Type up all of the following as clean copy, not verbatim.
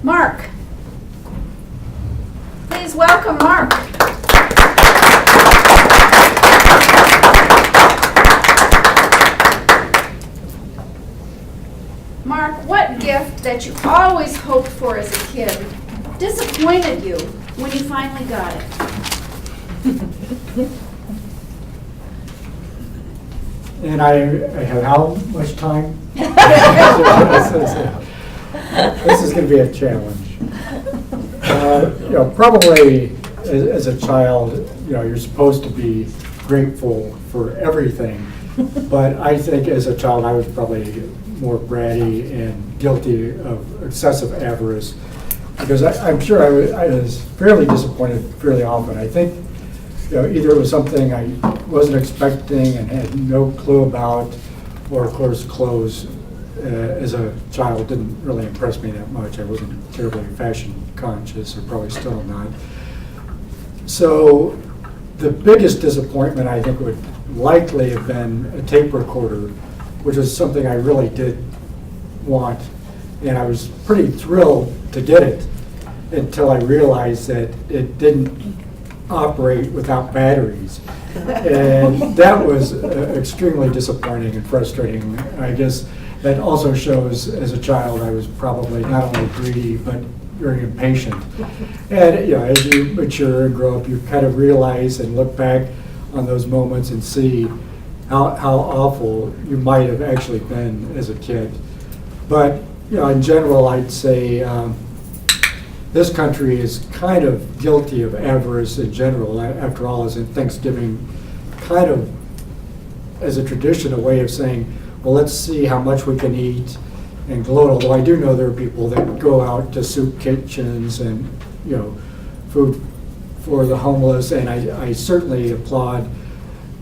Mark. Please welcome Mark. Mark, what gift that you always hoped for as a kid disappointed you when you finally got it? And I have how much time? This is going to be a challenge. Probably as a child, you're supposed to be grateful for everything. But I think as a child, I was probably more bratty and guilty of excessive avarice, because I'm sure I was fairly disappointed fairly often. I think either it was something I wasn't expecting and had no clue about, or of course clothes as a child didn't really impress me that much. I wasn't terribly fashion conscious, or probably still not. So the biggest disappointment I think would likely have been a tape recorder, which was something I really did want, and I was pretty thrilled to get it until I realized that it didn't operate without batteries. And that was extremely disappointing and frustrating. I guess that also shows as a child I was probably not only greedy but very impatient. And as you mature and grow up, you kind of realize and look back on those moments and see how awful you might have actually been as a kid. But in general, I'd say this country is kind of guilty of avarice in general. After all, isn't Thanksgiving kind of, as a tradition, a way of saying, well, let's see how much we can eat and gloat. Although I do know there are people that go out to soup kitchens and food for the homeless, and I certainly applaud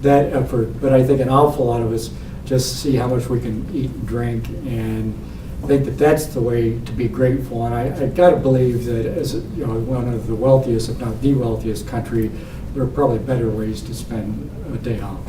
that effort. But I think an awful lot of us just see how much we can eat and drink and think that that's the way to be grateful. And I got to believe that as one of the wealthiest, if not the wealthiest country, there are probably better ways to spend a day off.